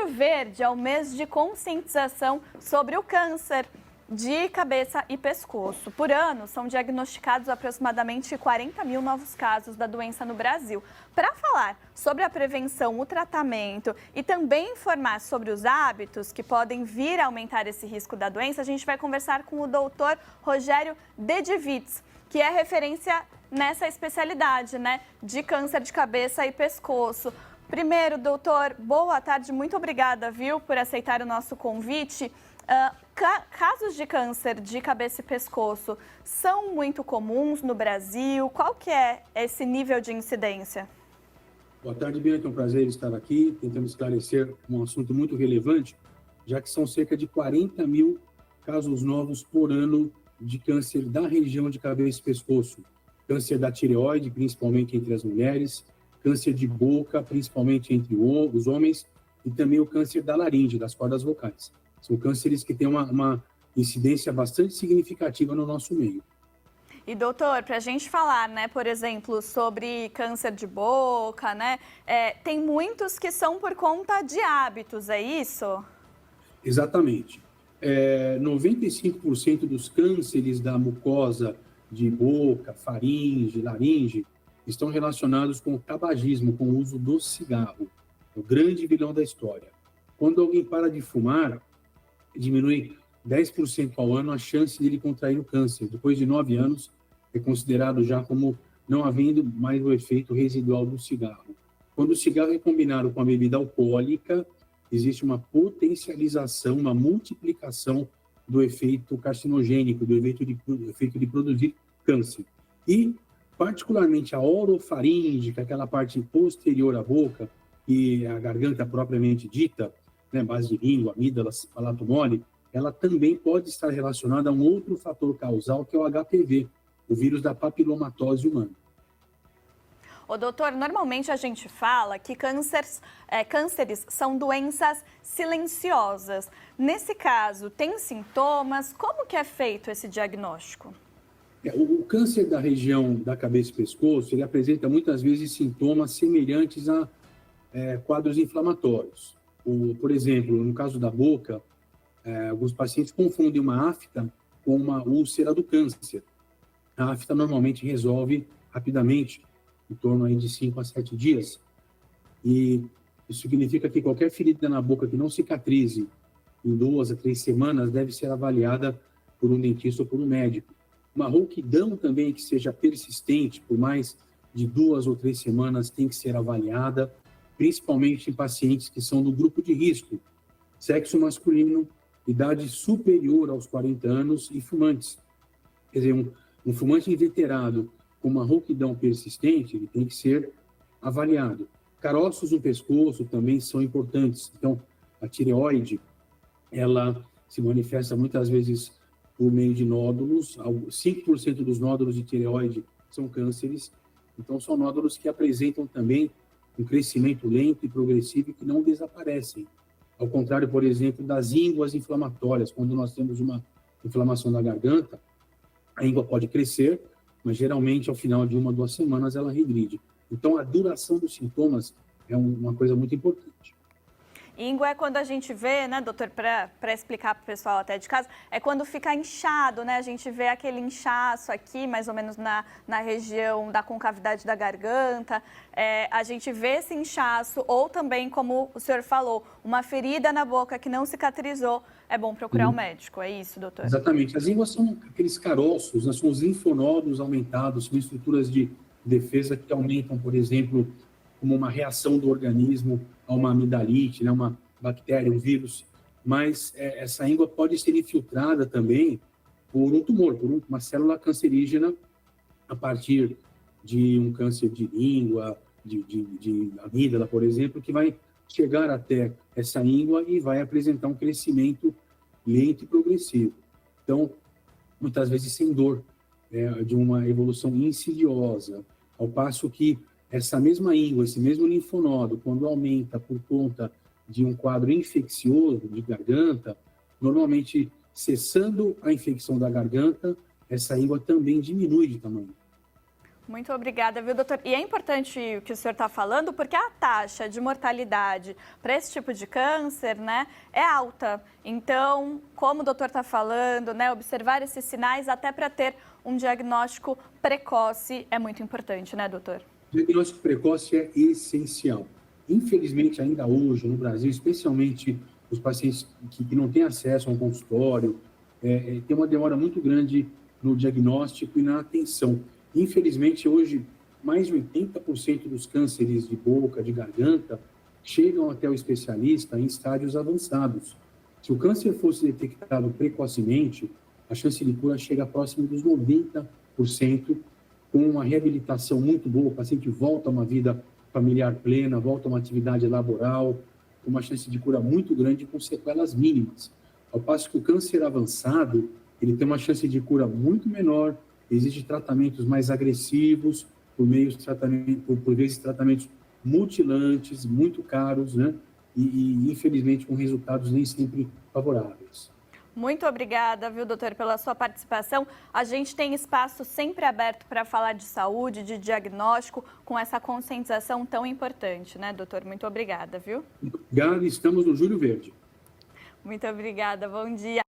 Setembro Verde é o mês de conscientização sobre o câncer de cabeça e pescoço. Por ano, são diagnosticados aproximadamente 40 mil novos casos da doença no Brasil. Para falar sobre a prevenção, o tratamento e também informar sobre os hábitos que podem vir a aumentar esse risco da doença, a gente vai conversar com o doutor Rogério Dedivits, que é referência nessa especialidade, de câncer de cabeça e pescoço. Primeiro, doutor, boa tarde, muito obrigada, por aceitar o nosso convite. Casos de câncer de cabeça e pescoço são muito comuns no Brasil? Qual que é esse nível de incidência? Boa tarde, Bianca. É um prazer estar aqui, tentando esclarecer um assunto muito relevante, já que são cerca de 40 mil casos novos por ano de câncer da região de cabeça e pescoço. Câncer da tireoide, principalmente entre as mulheres, câncer de boca, principalmente entre os homens, e também o câncer da laringe, das cordas vocais. São cânceres que têm uma incidência bastante significativa no nosso meio. E, doutor, para a gente falar, por exemplo, sobre câncer de boca, tem muitos que são por conta de hábitos, é isso? Exatamente. 95% dos cânceres da mucosa de boca, faringe, laringe, estão relacionados com o tabagismo, com o uso do cigarro. É o grande vilão da história. Quando alguém para de fumar, diminui 10% ao ano a chance dele contrair o câncer. Depois de 9 anos, é considerado já como não havendo mais o efeito residual do cigarro. Quando o cigarro é combinado com a bebida alcoólica, existe uma potencialização, uma multiplicação do efeito carcinogênico, do efeito de produzir câncer. E, particularmente, a orofaringe, aquela parte posterior à boca, e a garganta propriamente dita, base de língua, amígdala, palato mole, ela também pode estar relacionada a um outro fator causal, que é o HPV, o vírus da papilomatose humana. Ô, doutor, normalmente a gente fala que cânceres são doenças silenciosas. Nesse caso, tem sintomas? Como que é feito esse diagnóstico? O câncer da região da cabeça e pescoço, ele apresenta muitas vezes sintomas semelhantes a quadros inflamatórios. Por exemplo, no caso da boca, alguns pacientes confundem uma afta com uma úlcera do câncer. A afta normalmente resolve rapidamente, em torno aí de 5 a 7 dias. E isso significa que qualquer ferida na boca que não cicatrize em 2 a 3 semanas deve ser avaliada por um dentista ou por um médico. Uma rouquidão também que seja persistente por mais de 2 ou 3 semanas tem que ser avaliada, principalmente em pacientes que são do grupo de risco, sexo masculino, idade superior aos 40 anos e fumantes. Quer dizer, um fumante inveterado com uma rouquidão persistente, ele tem que ser avaliado. Caroços no pescoço também são importantes. Então, a tireoide, ela se manifesta muitas vezes por meio de nódulos. 5% dos nódulos de tireoide são cânceres. Então, são nódulos que apresentam também um crescimento lento e progressivo que não desaparecem. Ao contrário, por exemplo, das ínguas inflamatórias. Quando nós temos uma inflamação da garganta, a íngua pode crescer, mas geralmente ao final de 1 a 2 semanas ela regride. Então, a duração dos sintomas é uma coisa muito importante. Íngua é quando a gente vê, doutor, para explicar para o pessoal até de casa, é quando fica inchado, A gente vê aquele inchaço aqui, mais ou menos na região da concavidade da garganta. A gente vê esse inchaço, ou também, como o senhor falou, uma ferida na boca que não cicatrizou, é bom procurar um médico, é isso, doutor? Exatamente. As ínguas são aqueles caroços, são os linfonodos aumentados, são estruturas de defesa que aumentam, por exemplo, como uma reação do organismo a uma amidalite, uma bactéria, um vírus, mas essa íngua pode ser infiltrada também por um tumor, por uma célula cancerígena a partir de um câncer de língua, de amígdala, por exemplo, que vai chegar até essa íngua e vai apresentar um crescimento lento e progressivo. Então, muitas vezes sem dor, de uma evolução insidiosa, ao passo que essa mesma íngua, esse mesmo linfonodo, quando aumenta por conta de um quadro infeccioso de garganta, normalmente cessando a infecção da garganta, essa íngua também diminui de tamanho. Muito obrigada, viu, doutor? E é importante o que o senhor está falando, porque a taxa de mortalidade para esse tipo de câncer, né, é alta. Então, como o doutor está falando, né, observar esses sinais até para ter um diagnóstico precoce é muito importante, né, doutor? O diagnóstico precoce é essencial. Infelizmente, ainda hoje, no Brasil, especialmente os pacientes que não têm acesso a um consultório, tem uma demora muito grande no diagnóstico e na atenção. Infelizmente, hoje, mais de 80% dos cânceres de boca, de garganta, chegam até o especialista em estádios avançados. Se o câncer fosse detectado precocemente, a chance de cura chega próximo dos 90%, com uma reabilitação muito boa, o paciente volta a uma vida familiar plena, volta a uma atividade laboral, com uma chance de cura muito grande com sequelas mínimas. Ao passo que o câncer avançado, ele tem uma chance de cura muito menor, exige tratamentos mais agressivos, por vezes tratamentos mutilantes, muito caros, né? E infelizmente com resultados nem sempre favoráveis. Muito obrigada, viu, doutor, pela sua participação. A gente tem espaço sempre aberto para falar de saúde, de diagnóstico, com essa conscientização tão importante, né, doutor? Muito obrigada, viu? Obrigado, estamos no Júlio Verde. Muito obrigada, bom dia.